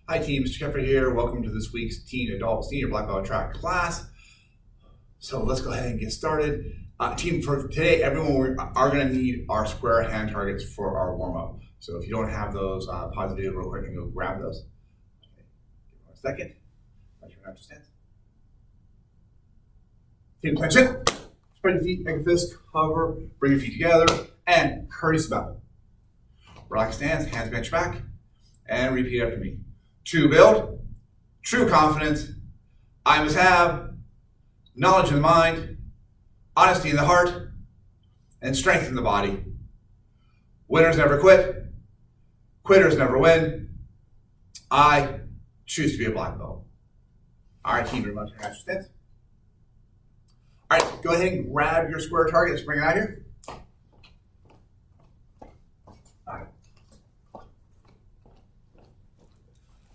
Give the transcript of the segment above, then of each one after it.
Hi team, Mr. Kepler here. Welcome to this week's Teen Adult Senior Black Belt Track class. So let's go ahead and get started. Team, for today, everyone, we are going to need our square hand targets for our warm-up. So if you don't have those, pause the video real quick and go grab those. Okay. Give me 1 second. Let your natural stance. Team, attention. Spread your feet, make a fist, hover, bring your feet together, and courteous bow. Relax stance, hands behind your back, and repeat after me. To build true confidence, I must have knowledge in the mind, honesty in the heart, and strength in the body. Winners never quit. Quitters never win. I choose to be a black belt. All right, team, everybody, your stance. All right, go ahead and grab your square target. Let's bring it out here.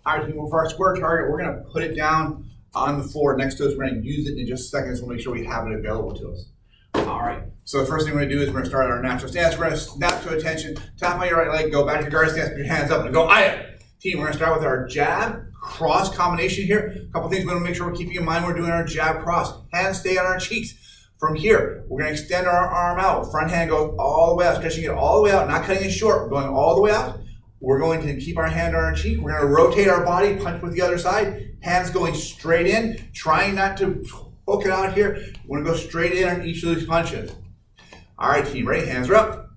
All right, team, for our square target, we're going to put it down on the floor next to us. We're going to use it in just a second, so we'll make sure we have it available to us. All right, so the first thing we're going to do is we're going to start at our natural stance. We're going to snap to attention, tap on your right leg, go back to your guard stance, put your hands up, and go, Aya. Team, we're going to start with our jab cross combination here. A couple things we want to make sure we're keeping in mind when we're doing our jab cross. Hands stay on our cheeks. From here, we're going to extend our arm out. Front hand goes all the way out, stretching it all the way out, not cutting it short. We're going all the way out. We're going to keep our hand on our cheek. We're going to rotate our body, punch with the other side. Hands going straight in, trying not to poke it out here. We're going to go straight in on each of these punches. All right, team, ready? Hands are up.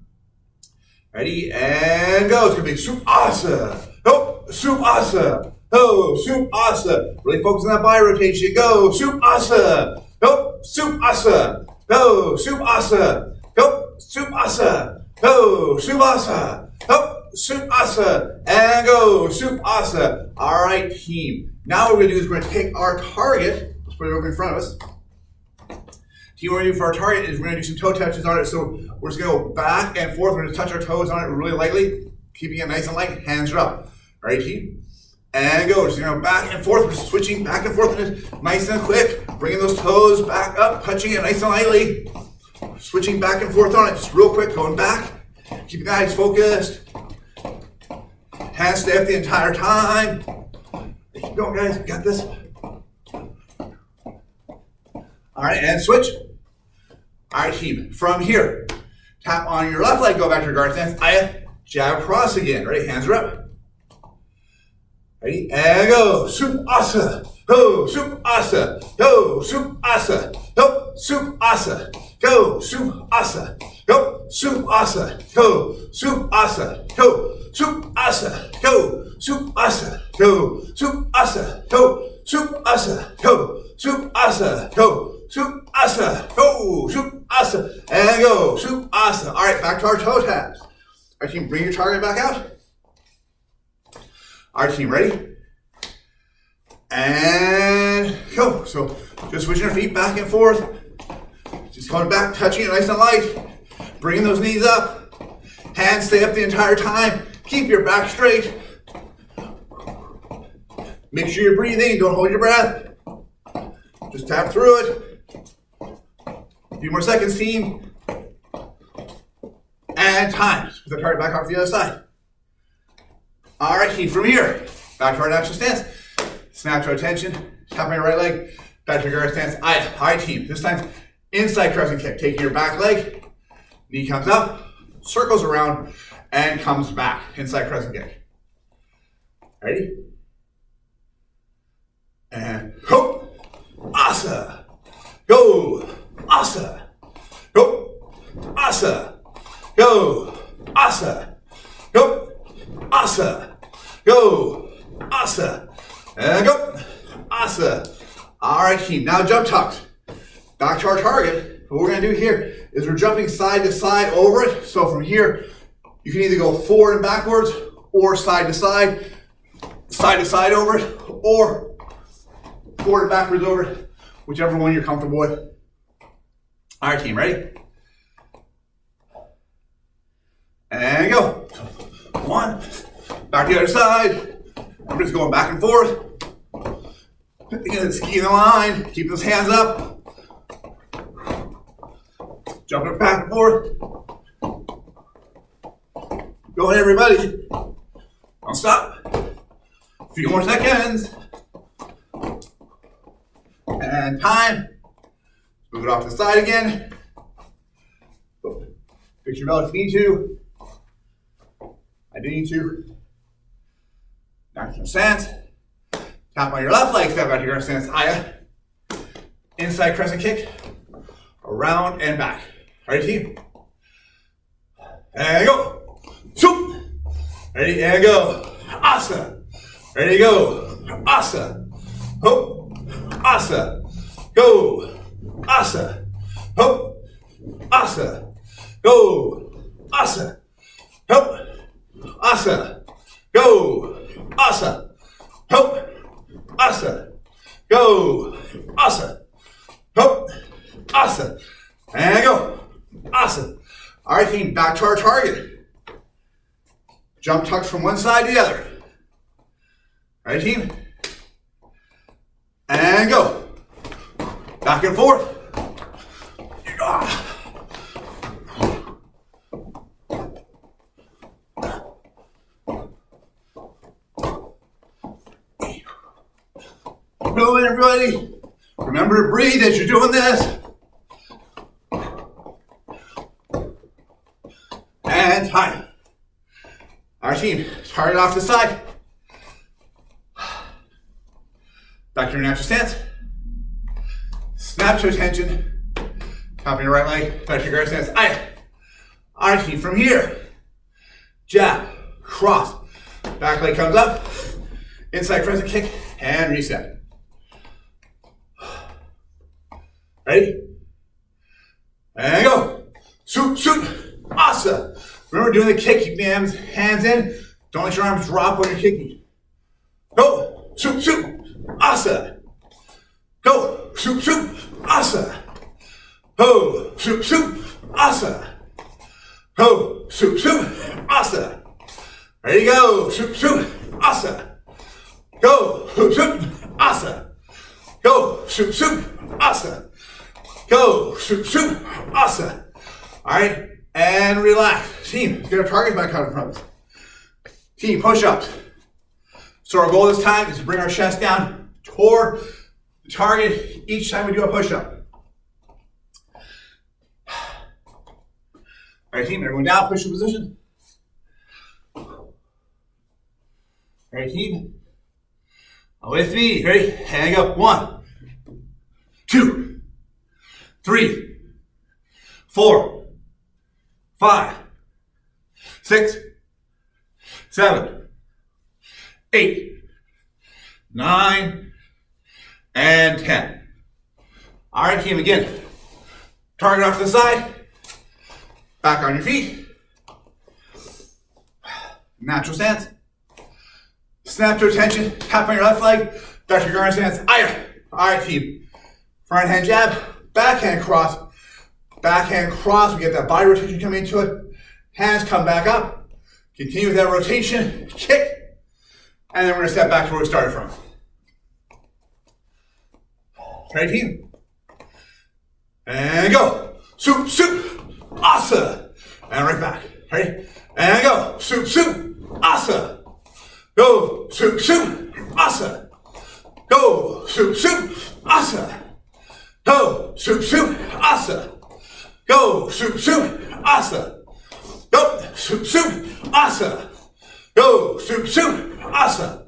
Ready, and go. It's going to be Supta Asa. Oh, Supta Asa. Oh, Supta Asa. Really focus on that body rotation. Go, Supta Asa. Oh, Supta Asa. Go, Supta Asa. Go, Supta Asa. Go, Supta Asa. Oh, Supta Asa, and go, Supta Asa. All right, team. Now what we're going to do is we're going to take our target, let's put it over in front of us. Team, what we're going to do for our target is we're going to do some toe touches on it. So we're just going to go back and forth. We're going to touch our toes on it really lightly, keeping it nice and light. Hands are up. All right, team. And go. Just going to go back and forth. We're switching back and forth, nice and quick. Bringing those toes back up, touching it nice and lightly. Switching back and forth on it, just real quick, going back. Keeping the eyes focused. Hands stay up the entire time. Keep going, guys. You got this. All right, and switch. All right, team. From here, tap on your left leg, go back to your guard stance. Aya, jab cross again. Ready? Hands are up. Ready? And go. Supta Asa. Go. Supta Asa. Go. Supta Asa. Go. Supta Asa. Go. Supta Asa. Go. Supta Asa. Go. Supta Asa. Go. Supta Asa, go, Supta Asa, go, Supta Asa, go, Supta Asa, go, Supta Asa, go, Supta Asa, go, Supta Asa, and go, Supta Asa. All right, back to our toe taps. All right, team, bring your target back out. All right, team, ready? And go. So just switching our feet back and forth. Just going back, touching it nice and light. Bringing those knees up. Hands stay up the entire time. Keep your back straight. Make sure you're breathing. Don't hold your breath. Just tap through it. A few more seconds, team. And time. Just put the target back off the other side. All right, team. From here, back to our natural stance. Snap to attention. Tap on your right leg. Back to your guard stance. All right, team. This time, inside crescent kick. Taking your back leg. Knee comes up. Circles around. And comes back, inside crescent kick. Ready? And go, Asa, go, Asa, go, Asa, go, Asa, go, Asa, go, Asa, and go, Asa. All right, team, now jump tucks. Back to our target. What we're gonna do here is we're jumping side to side over it. So from here, you can either go forward and backwards, or side to side over it, or forward and backwards over it, whichever one you're comfortable with. All right, team, ready? And go. One, back to the other side. I'm just going back and forth. Again, skiing the line, keep those hands up. Jumping back and forth. Go ahead, everybody. Don't stop. Few more seconds. And time. Move it off to the side again. Fix your belly if you need to. I do need to. Natural stance. Tap on your left leg, step out to your stance. Higher. Inside crescent kick. Around and back. Ready, team? And go. Shoot. Ready, and go. Asa. Ready, go. Asa. Hope. Asa. Go. Asa. Hope. Asa. Go. Asa. Hope. Asa. Go. Asa. Hope. Asa. Go. Asa. Hope. Asa. And go. Asa. All right, team, back to our target. Jump tucks from one side to the other. All right, team. And go. Back and forth. Moving, everybody. Remember to breathe as you're doing this. And time. Our team, target off the side. Back to your natural stance. Snap to attention. Top your right leg. Back to your guard stance. Our team, from here. Jab. Cross. Back leg comes up. Inside crescent kick. And reset. Ready? And go. Shoot, shoot. Asa. Remember doing the kick, keep the hands in. Don't let your arms drop when you're kicking. Go. Shoot, shoot. Asa. Go. Shoot, shoot. Asa. Ho. Shoot, shoot. Asa. Ho. Shoot, shoot. Asa. Ready, go. Shoot, shoot. Asa. Go. Shoot, shoot. Asa. Go. Shoot, shoot. Asa. Go. Shoot, shoot. Asa. All right. And relax. Team, let's get our target back out in front of us. Team, push-ups. So our goal this time is to bring our chest down toward the target each time we do a push-up. All right, team, everyone down, push-up position. All right, team. With me, ready? Hang up. 1, 2, 3, 4, 5, 6, 7, 8, 9, and 10. All right, team, again. Target off to the side. Back on your feet. Natural stance. Snap to attention. Tap on your left leg. Back to your guard stance. All right, team. Front hand jab. Backhand cross. Backhand cross. We get that body rotation coming into it. Hands come back up. Continue with that rotation. Kick. And then we're going to step back to where we started from. Ready, team? And go. Soup, soup. Asa. And right back. Ready? And go. Soup, soup. Asa. Go. Soup, soup. Asa. Go. Soup, soup. Asa. Go. Soup, soup. Asa. Go. Soup, soup. Asa. Go. Soup, soup. Asa. Go. Soup, soup. Asa.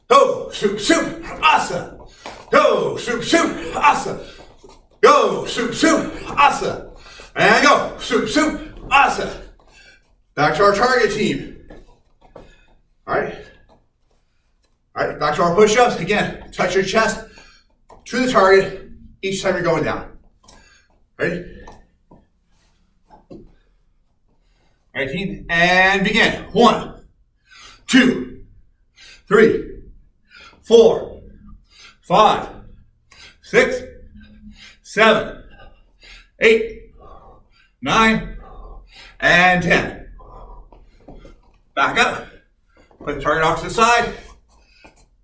Go. Soup, soup. Asa. Go. Soup, soup. Asa. Go. Soup, soup. Asa. And go. Soup, soup. Asa. Back to our target, team. All right. All right, back to our push-ups. Again, touch your chest to the target each time you're going down. Ready? All right, team, and begin. 1, 2, 3, 4, 5, 6, 7, 8, 9, and 10. Back up. Put the target off to the side.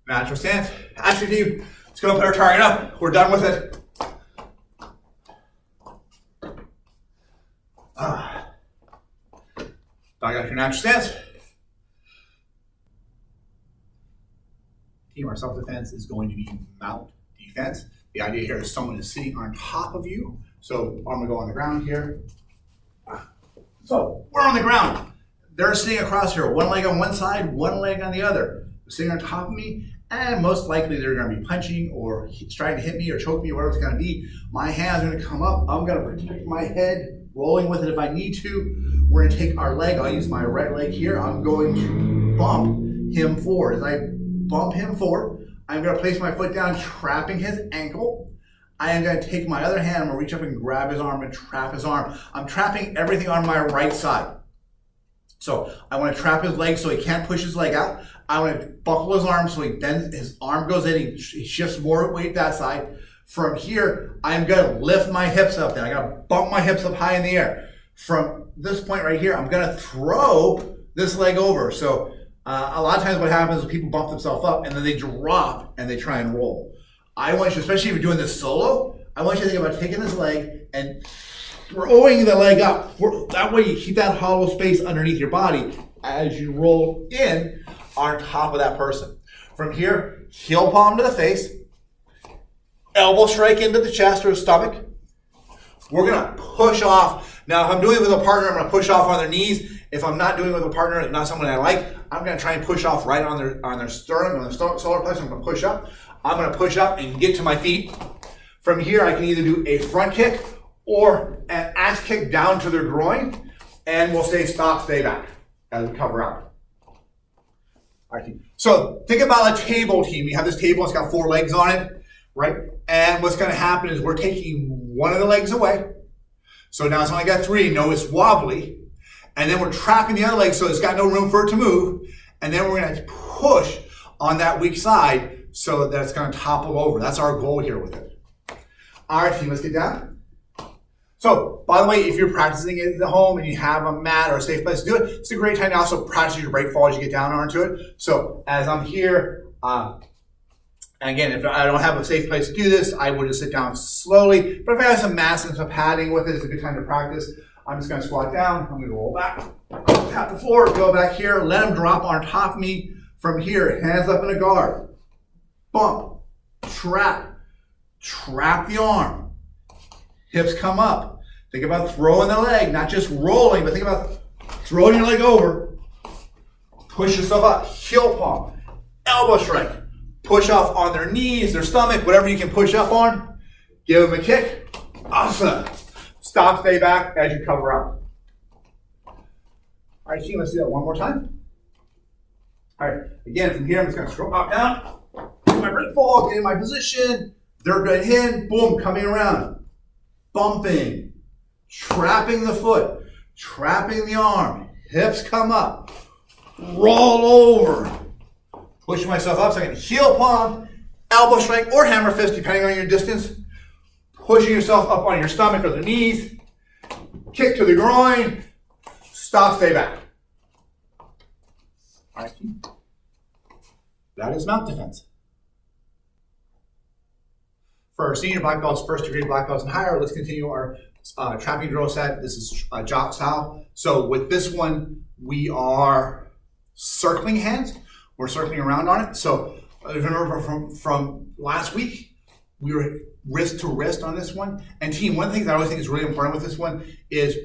Natural stance. Actually, team, let's go put our target up. We're done with it. Back up your natural stance. Team, our self-defense is going to be mount defense. The idea here is someone is sitting on top of you. So I'm gonna go on the ground here. So we're on the ground. They're sitting across here, one leg on one side, one leg on the other. They're sitting on top of me, and most likely they're gonna be punching or trying to hit me or choke me or whatever it's gonna be. My hands are gonna come up. I'm gonna protect my head, rolling with it if I need to. We're gonna take our leg. I'll use my right leg here. I'm going to bump him forward. As I bump him forward, I'm gonna place my foot down, trapping his ankle. I am gonna take my other hand, I'm gonna reach up and grab his arm and trap his arm. I'm trapping everything on my right side. So I wanna trap his leg so he can't push his leg out. I wanna buckle his arm so his arm goes in, he shifts more weight that side. From here, I'm gonna lift my hips up then. I gotta bump my hips up high in the air. From this point right here, I'm gonna throw this leg over. So a lot of times what happens is people bump themselves up and then they drop and they try and roll. I want you, especially if you're doing this solo, I want you to think about taking this leg and throwing the leg up. That way you keep that hollow space underneath your body as you roll in on top of that person. From here, heel palm to the face, elbow strike into the chest or stomach. We're gonna push off. Now, if I'm doing it with a partner, I'm gonna push off on their knees. If I'm not doing it with a partner, not someone I like, I'm gonna try and push off right on their sternum, on the solar plexus. I'm gonna push up. I'm gonna push up and get to my feet. From here, I can either do a front kick or an axe kick down to their groin, and we'll say stop, stay back as we cover out. All right, team. So think about a table, team. You have this table, it's got 4 legs on it, right? And what's gonna happen is we're taking one of the legs away. So now it's only got 3, no, it's wobbly. And then we're trapping the other leg so it's got no room for it to move. And then we're gonna push on that weak side so that it's gonna topple over. That's our goal here with it. All right, team, let's get down. So, by the way, if you're practicing it at home and you have a mat or a safe place to do it, it's a great time to also practice your break fall as you get down onto it. So, as I'm here, and again, if I don't have a safe place to do this, I would just sit down slowly. But if I have some mats and some padding with it, it's a good time to practice. I'm just gonna squat down, I'm gonna roll back, tap the floor, go back here, let them drop on top of me. From here, hands up in a guard. Bump, trap the arm. Hips come up. Think about throwing the leg, not just rolling, but think about throwing your leg over. Push yourself up, heel palm, elbow strike. Push off on their knees, their stomach, whatever you can push up on. Give them a kick. Awesome. Stop, stay back as you cover up. All right, team, let's do that one more time. All right, again, from here, I'm just gonna scroll up, down, do my break fall, get in my position. They're good in, boom, coming around. Bumping, trapping the foot, trapping the arm. Hips come up, roll over. Push myself up so I can heel palm, elbow strike, or hammer fist, depending on your distance. Pushing yourself up on your stomach or the knees. Kick to the groin. Stop, stay back. All right. That is mount defense. For our senior black belts, first degree black belts and higher, let's continue our trapping drill set. This is Jock style. So with this one, we are circling hands. We're circling around on it. So if you remember from last week, we were wrist to wrist on this one. And team, one of the things I always think is really important with this one is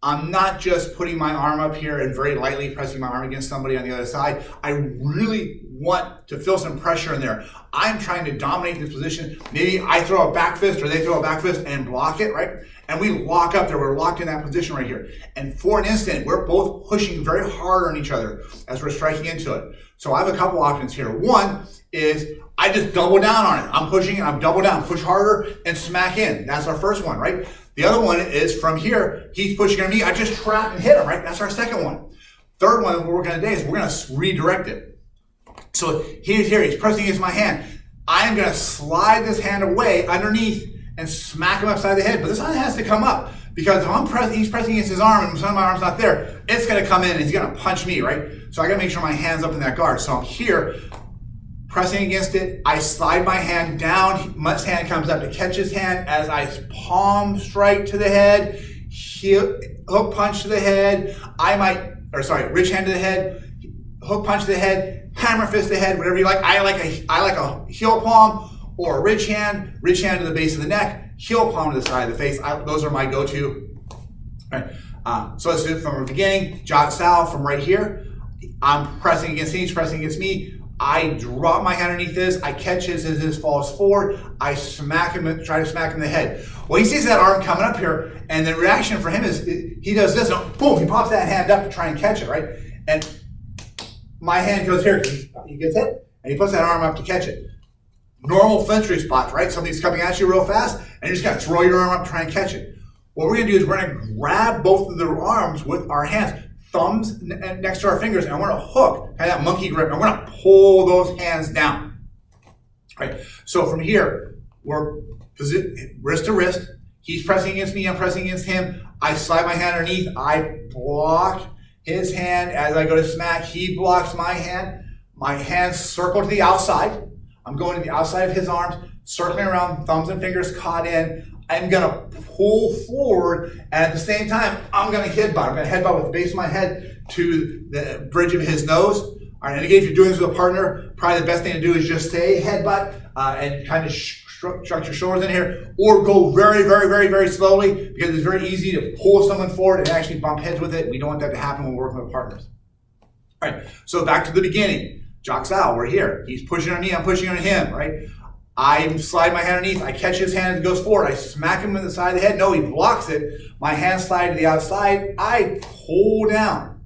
I'm not just putting my arm up here and very lightly pressing my arm against somebody on the other side. I really want to feel some pressure in there. I'm trying to dominate this position. Maybe I throw a back fist or they throw a back fist and block it, right? And we lock up there. We're locked in that position right here. And for an instant, we're both pushing very hard on each other as we're striking into it. So I have a couple options here. One is I just double down on it. I'm pushing and I'm double down, push harder and smack in. That's our first one, right? The other one is from here, he's pushing on me. I just trap and hit him, right? That's our second one. Third one that we're working on today is we're going to redirect it. So he's here, he's pressing against my hand. I am going to slide this hand away underneath and smack him upside the head. But this hand has to come up because if he's pressing against his arm and some of my arm's not there, it's going to come in and he's going to punch me, right? So I got to make sure my hand's up in that guard. So I'm here, pressing against it. I slide my hand down. Mutt's hand comes up to catch his hand as I palm strike to the head, hook punch to the head. Rich hand to the head, hook punch to the head, hammer fist to the head, whatever you like. I like a heel palm or a ridge hand to the base of the neck, heel palm to the side of the face. Those are my go-to. Right. So let's do it from the beginning. Jat Sao from right here. I'm pressing against him, he's pressing against me. I drop my hand underneath this. I catch his as his falls forward. I smack him, try to smack him in the head. Well, he sees that arm coming up here, and the reaction for him is he does this, and boom, he pops that hand up to try and catch it, right? And my hand goes here. He gets it, and he puts that arm up to catch it. Normal flinch spots, right? Something's coming at you real fast, and you just gotta throw your arm up, try and catch it. What we're gonna do is we're gonna grab both of their arms with our hands, thumbs next to our fingers, and we're gonna hook, kind of that monkey grip, and we're gonna pull those hands down. Right. So from here, we're wrist to wrist. He's pressing against me, I'm pressing against him. I slide my hand underneath, I block his hand as I go to smack. He blocks my hand. My hands circle to the outside. I'm going to the outside of his arms, circling around, thumbs and fingers caught in. I'm gonna pull forward, and at the same time, I'm gonna headbutt. I'm gonna headbutt with the base of my head to the bridge of his nose. All right, and again, if you're doing this with a partner, probably the best thing to do is just say headbutt and kind of structure your shoulders in here, or go very, very, very, very slowly, because it's very easy to pull someone forward and actually bump heads with it. We don't want that to happen when we're working with partners. All right, so back to the beginning. Jat Sao, we're here. He's pushing on me, I'm pushing on him, right? I slide my hand underneath, I catch his hand as it goes forward, I smack him in the side of the head. No, he blocks it. My hand slide to the outside, I pull down.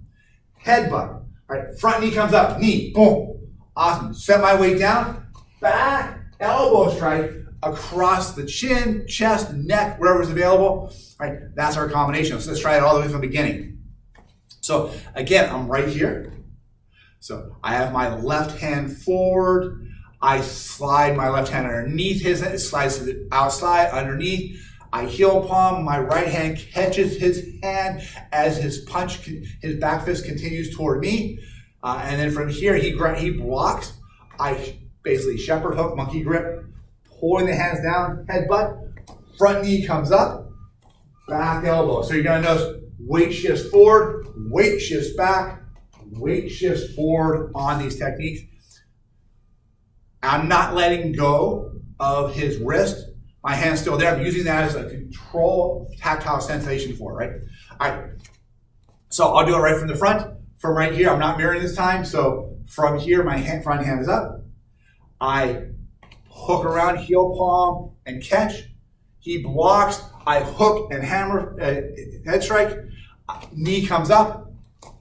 Headbutt. All right, front knee comes up, knee, boom. Awesome. Set my weight down, back, elbow strike, across the chin, chest, neck, wherever's available. All right, that's our combination. So let's try it all the way from the beginning. So again, I'm right here. So I have my left hand forward. I slide my left hand underneath his, it slides to the outside, underneath. I heel palm, my right hand catches his hand as his back fist continues toward me. And then from here, he blocks. I basically shepherd hook, monkey grip, pulling the hands down, headbutt. Front knee comes up, back elbow. So you're gonna notice weight shifts forward, weight shifts back, weight shifts forward on these techniques. I'm not letting go of his wrist. My hand's still there. I'm using that as a control tactile sensation for it, right? All right. So I'll do it right from the front. From right here, I'm not mirroring this time. So from here, my front hand is up. I hook around, heel palm, and catch. He blocks. I hook and hammer, head strike. Knee comes up.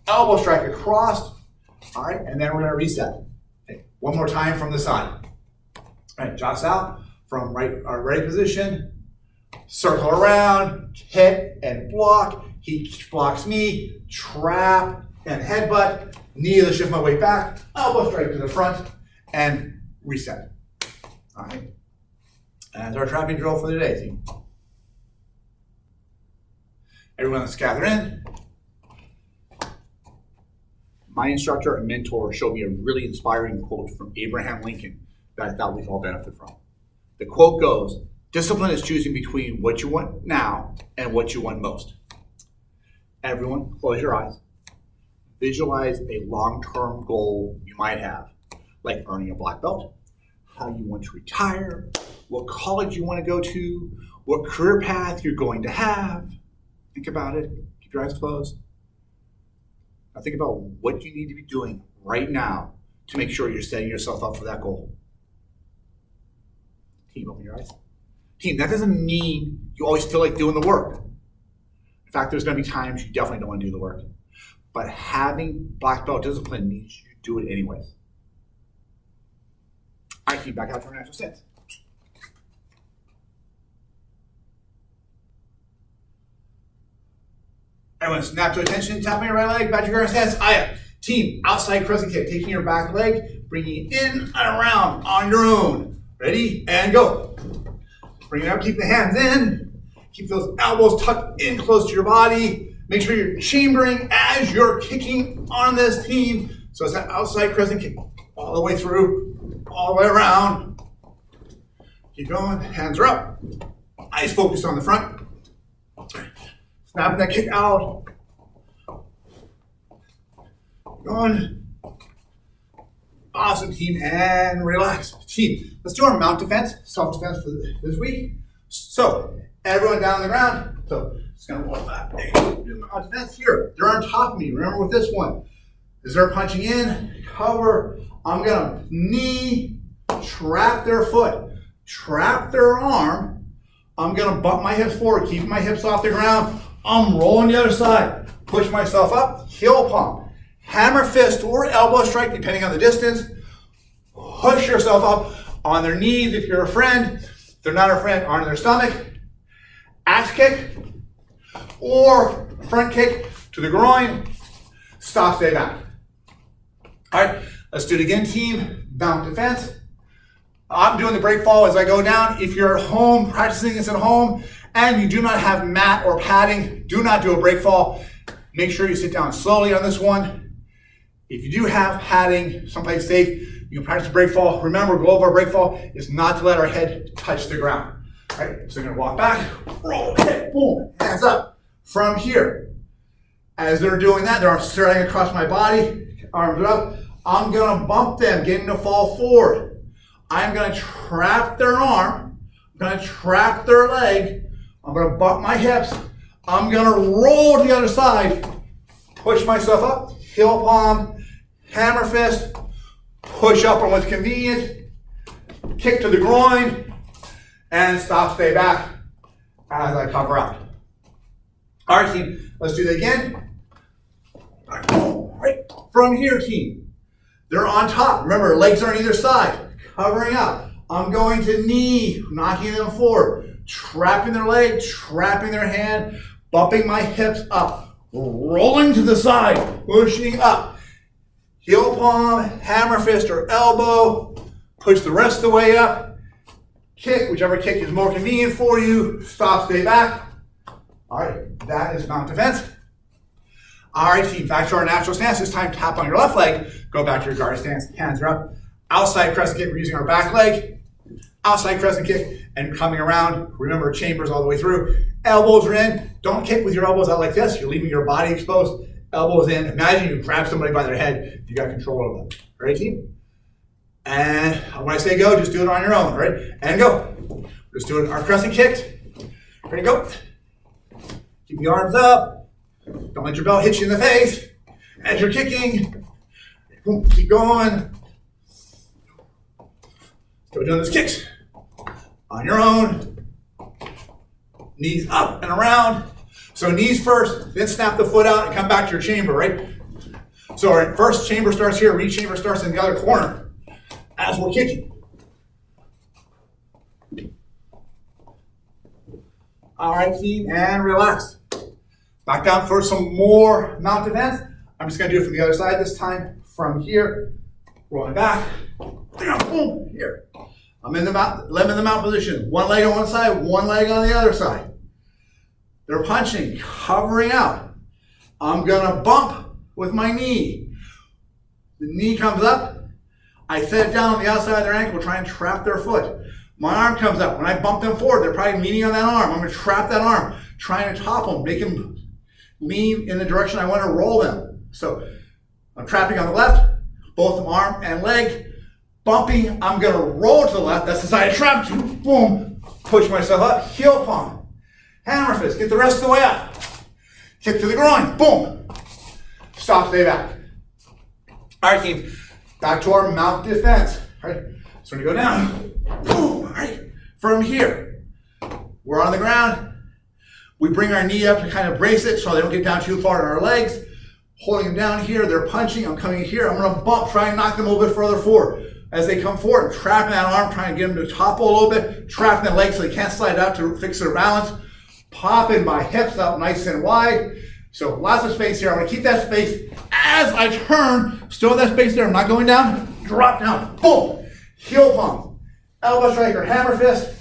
Elbow strike across. All right, and then we're gonna reset. Okay. One more time from the side. All right, Jat Sao from our ready position. Circle around, hit and block. He blocks me, trap and headbutt. Knee to shift my weight back. Elbow strike to the front and reset. All right, that's our trapping drill for the day, team. Everyone, let's gather in. My instructor and mentor showed me a really inspiring quote from Abraham Lincoln that I thought we could all benefit from. The quote goes, "Discipline is choosing between what you want now and what you want most." Everyone, close your eyes. Visualize a long-term goal you might have, like earning a black belt, how you want to retire, what college you want to go to, what career path you're going to have. Think about it. Keep your eyes closed. Now think about what you need to be doing right now to make sure you're setting yourself up for that goal. Team, open your eyes. Team, that doesn't mean you always feel like doing the work. In fact, there's going to be times you definitely don't want to do the work. But having black belt discipline means you do it anyways. All right, team, back out to our natural stance. Everyone, snap to attention, tapping your right leg, back to your stance. Aya. Team, outside crescent kick, taking your back leg, bringing it in and around on your own. Ready, and go. Bring it up, keep the hands in. Keep those elbows tucked in close to your body. Make sure you're chambering as you're kicking on this, team. So it's that outside crescent kick all the way through, all the way around. Keep going, hands are up. Eyes focused on the front. Snapping that kick out. Going. Awesome, team, and relax. Team, let's do our mount defense, self-defense for this week. So, everyone down on the ground. So, just gonna roll back. There you go. Do my mount defense here. They're on top of me. Remember with this one, as they're punching in, cover, I'm gonna knee, trap their foot, trap their arm. I'm gonna bump my hips forward, keep my hips off the ground. I'm rolling the other side. Push myself up, heel palm. Hammer fist or elbow strike, depending on the distance. Push yourself up on their knees if you're a friend. If they're not a friend, on their stomach. Axe kick or front kick to the groin. Stop, stay back. All right, let's do it again, team. Mount defense. I'm doing the break fall as I go down. If you're at home, practicing this at home, and you do not have mat or padding, do not do a break fall. Make sure you sit down slowly on this one. If you do have padding, someplace safe, you can practice break fall. Remember, goal of our break fall is not to let our head touch the ground. All right, so we're gonna walk back, roll, hit, boom, hands up. From here, as they're doing that, they're stretching across my body, arms up. I'm gonna bump them, getting to fall forward. I'm gonna trap their arm, I'm gonna trap their leg, I'm gonna bump my hips, I'm gonna roll to the other side, push myself up, heel palm, hammer fist, push up on what's convenient, kick to the groin, and stop, stay back as I cover up. All right, team, let's do that again. All right, boom, right. From here, team, they're on top. Remember, legs are on either side, covering up. I'm going to knee, knocking them forward, trapping their leg, trapping their hand, bumping my hips up, rolling to the side, pushing up. Heel palm, hammer fist or elbow, push the rest of the way up. Kick, whichever kick is more convenient for you. Stop, stay back. All right, that is mount defense. All right, team, back to our natural stance. This time, tap on your left leg. Go back to your guard stance, hands are up. Outside crescent kick, we're using our back leg. Outside crescent kick and coming around. Remember, chambers all the way through. Elbows are in. Don't kick with your elbows out like this. You're leaving your body exposed. Elbows in. Imagine you grab somebody by their head. You got control over them. Ready, team? And when I say go, just do it on your own. Right? And go. Just doing our crescent kicks. Ready, go. Keep the arms up. Don't let your belt hit you in the face. As you're kicking, keep going. Still doing those kicks. On your own. Knees up and around. So knees first, then snap the foot out and come back to your chamber, right? So our first chamber starts here, reach chamber starts in the other corner as we're kicking. All right, team, and relax. Back down for some more mount defense. I'm just gonna do it from the other side this time. From here, rolling back, boom, here. I'm in the mount position. One leg on one side, one leg on the other side. They're punching, covering out. I'm gonna bump with my knee. The knee comes up. I set it down on the outside of their ankle, try and trap their foot. My arm comes up. When I bump them forward, they're probably leaning on that arm. I'm gonna trap that arm, trying to top them, make them lean in the direction I wanna roll them. So I'm trapping on the left, both arm and leg. Bumping, I'm gonna roll to the left. That's the side I trapped to. Boom, push myself up, heel palm. Hammer fist, get the rest of the way up. Kick to the groin, boom. Stop, stay back. All right, team, back to our mount defense. All right, so we're gonna go down, boom, all right. From here, we're on the ground. We bring our knee up to kind of brace it so they don't get down too far in our legs. Holding them down here, they're punching, I'm coming here. I'm gonna bump, try and knock them a little bit further forward. As they come forward, I'm trapping that arm, trying to get them to topple a little bit, trapping the legs so they can't slide out to fix their balance. Popping my hips up nice and wide. So lots of space here. I'm gonna keep that space as I turn. Still that space there. I'm not going down. Drop down. Boom. Heel palm. Elbow strike or hammer fist.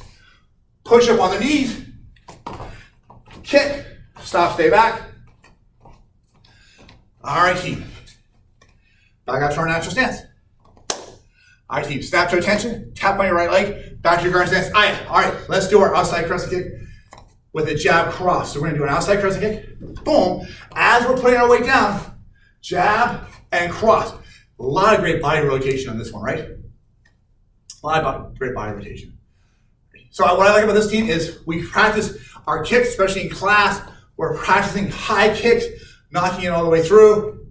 Push up on the knees. Kick. Stop, stay back. All right, team. Back out to our natural stance. All right, team. Snap to attention. Tap on your right leg. Back to your guard stance. All right. Let's do our outside crescent kick with a jab cross. So we're gonna do an outside crescent kick, boom. As we're putting our weight down, jab and cross. A lot of great body rotation on this one, right? A lot of great body rotation. So what I like about this team is we practice our kicks, especially in class. We're practicing high kicks, knocking it all the way through.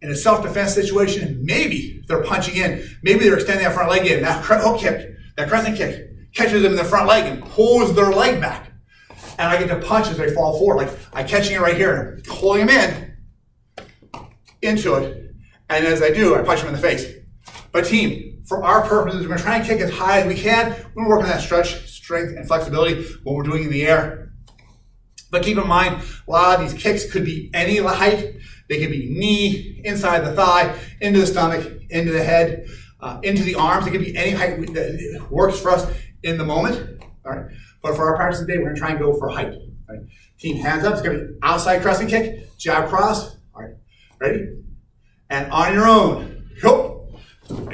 In a self-defense situation, maybe they're punching in. Maybe they're extending that front leg in. That hook kick, that crescent kick, catches them in the front leg and pulls their leg back. And I get to punch as they fall forward. Like I'm catching it right here and pulling them into it. And as I do, I punch them in the face. But team, for our purposes, we're going to try and kick as high as we can. We're going to work on that stretch, strength, and flexibility when we're doing in the air. But keep in mind, a lot of these kicks could be any height. They could be knee, inside the thigh, into the stomach, into the head, into the arms. It could be any height that works for us in the moment. All right. But for our practice today, we're going to try and go for height. All right. Team, hands up. It's going to be outside crescent kick, jab cross. All right. Ready? And on your own, go.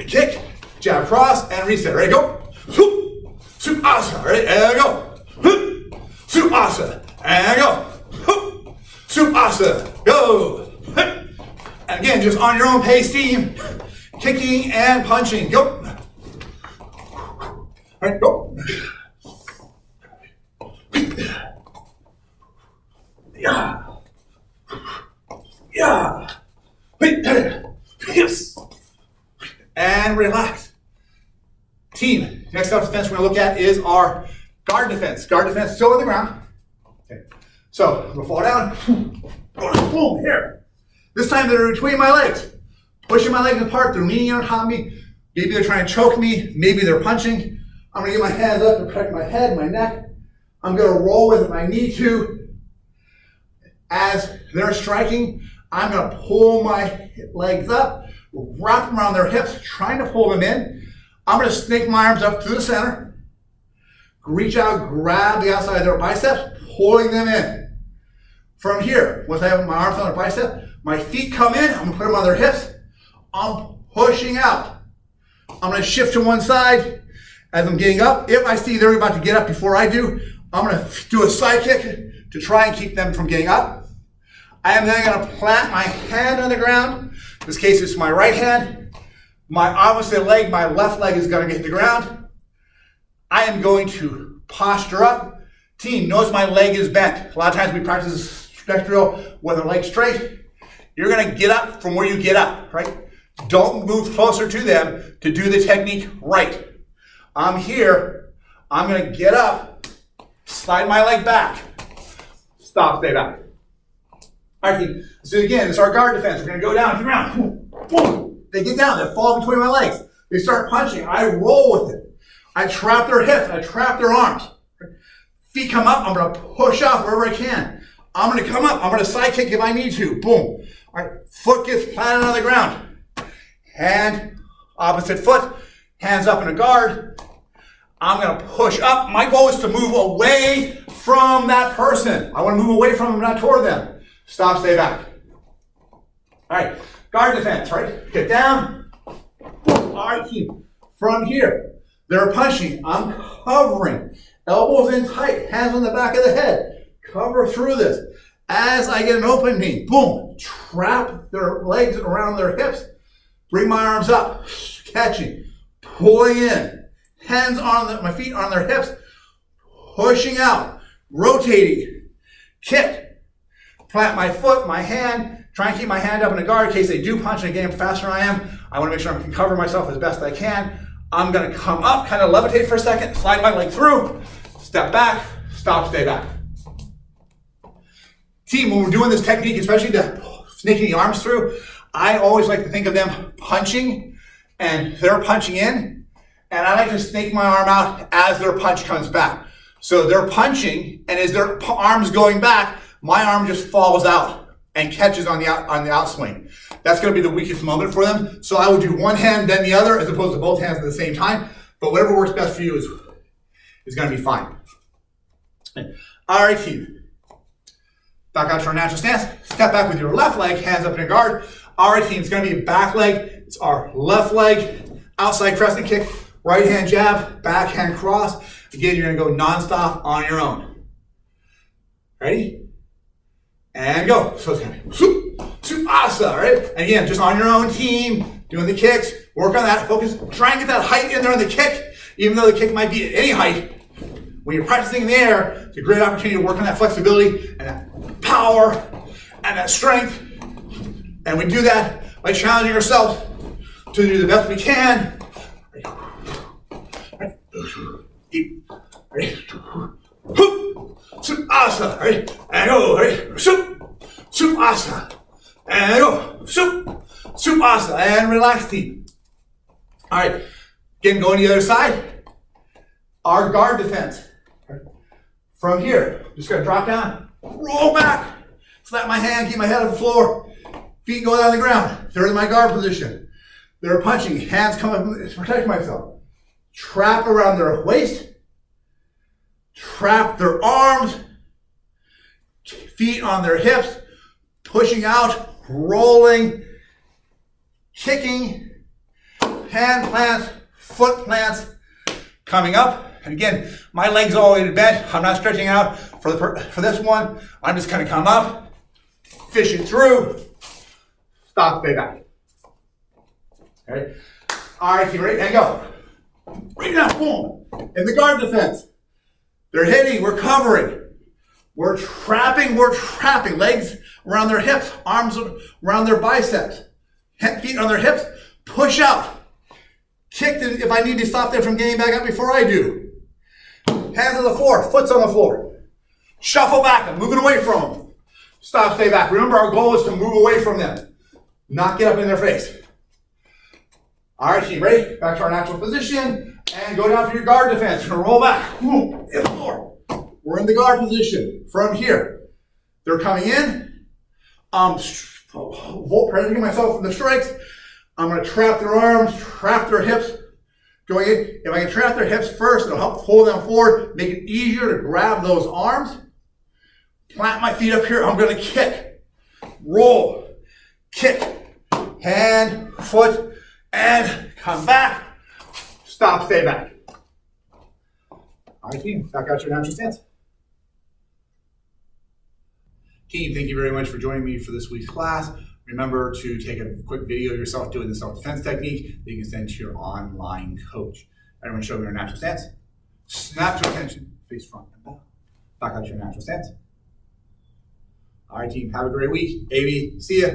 Kick, jab cross, and reset. Ready? Go. Soup asa. Ready? And go. Soup asa. And go. Soup asa. Go. And again, just on your own pace, team. Kicking and punching. Go. All right, go. Yeah. Yeah. Yes. And relax. Team, next self-defense we're going to look at is our guard defense. Guard defense, still on the ground. Okay. So, I'm going to fall down. Boom, here. This time they're between my legs. Pushing my legs apart, they're leaning on top of me. Maybe they're trying to choke me. Maybe they're punching. I'm going to get my hands up to protect my head, my neck. I'm going to roll with it if I need to. As they're striking, I'm going to pull my legs up, wrap them around their hips, trying to pull them in. I'm going to snake my arms up through the center, reach out, grab the outside of their biceps, pulling them in. From here, once I have my arms on their bicep, my feet come in, I'm going to put them on their hips. I'm pushing out. I'm going to shift to one side as I'm getting up. If I see they're about to get up before I do, I'm going to do a side kick to try and keep them from getting up. I am then going to plant my hand on the ground. In this case, it's my right hand. My opposite leg, my left leg is going to hit the ground. I am going to posture up. Team, notice my leg is bent. A lot of times we practice this stretch drill with our leg straight. You're going to get up from where you get up, right? Don't move closer to them to do the technique right. I'm here. I'm going to get up, slide my leg back, stop, stay back. All right, team. So again, it's our guard defense. We're going to go down to the ground. Boom, boom. They get down. They fall between my legs. They start punching. I roll with it. I trap their hips. I trap their arms. Feet come up. I'm going to push off wherever I can. I'm going to come up. I'm going to side kick if I need to. Boom. All right. Foot gets planted on the ground. Hand, opposite foot. Hands up in a guard. I'm going to push up. My goal is to move away from that person. I want to move away from them, not toward them. Stop, stay back. All right, guard defense, right? Get down. All right, team. From here, they're punching. I'm covering. Elbows in tight, hands on the back of the head. Cover through this. As I get an opening, boom, trap their legs around their hips. Bring my arms up, catching, pulling in. Hands on my feet on their hips, pushing out, rotating, kick. Plant my foot, my hand, try and keep my hand up in a guard in case they do punch and again, faster than I am. I want to make sure I can cover myself as best I can. I'm going to come up, kind of levitate for a second, slide my leg through, step back, stop, stay back. Team, when we're doing this technique, especially the snaking the arms through, I always like to think of them punching and they're punching in, and I like to snake my arm out as their punch comes back. So they're punching, and as their arm's going back, my arm just falls out and catches on the outswing. That's going to be the weakest moment for them. So I will do one hand, then the other, as opposed to both hands at the same time. But whatever works best for you is going to be fine. All right, team. Back out to our natural stance. Step back with your left leg, hands up in a guard. All right, team. It's going to be back leg. It's our left leg, outside crescent kick, right hand jab, backhand cross. Again, you're going to go nonstop on your own. Ready? And go. So it's going to be soup asa, right? And again, just on your own, team. Doing the kicks, work on that, focus, try and get that height in there in the kick, even though the kick might be at any height. When you're practicing in the air, it's a great opportunity to work on that flexibility and that power and that strength. And we do that by challenging ourselves to do the best we can. Supasa, right? And go, right? Supasa. And go. Supasa. And relax, team. All right. Again, going to the other side. Our guard defense. From here, just gonna drop down, roll back, slap my hand, keep my head on the floor, feet go down on the ground. They're in my guard position. They're punching, hands come up to protect myself. Trap around their waist, trap their arms, feet on their hips, pushing out, rolling, kicking, hand plants, foot plants, coming up. And again, my legs all the way to bent. I'm not stretching out for this one. I'm just gonna come up, fish it through, stop, stay back. Okay. All right, team, ready? And go. Right now, boom. In the guard defense. They're hitting, we're covering. We're trapping. Legs around their hips, arms around their biceps, feet on their hips, push out. Kick them if I need to stop them from getting back up before I do. Hands on the floor, foot's on the floor. Shuffle back, I'm moving away from them. Stop, stay back. Remember, our goal is to move away from them, not get up in their face. All right, team, ready? Back to our natural position, and go down for your guard defense. You're gonna roll back, boom, hit the floor. We're in the guard position from here. They're coming in. Preventing myself from the strikes. I'm gonna trap their arms, trap their hips. Going in, if I can trap their hips first, it'll help pull them forward, make it easier to grab those arms. Plant my feet up here, I'm gonna kick, roll, kick, hand, foot, and come back, stop, stay back. All right, team, back out your natural stance. Team, thank you very much for joining me for this week's class. Remember to take a quick video of yourself doing the self-defense technique that you can send to your online coach. Everyone show me your natural stance. Snap to attention, face front and back. Back out your natural stance. All right, team, have a great week. AB, see ya.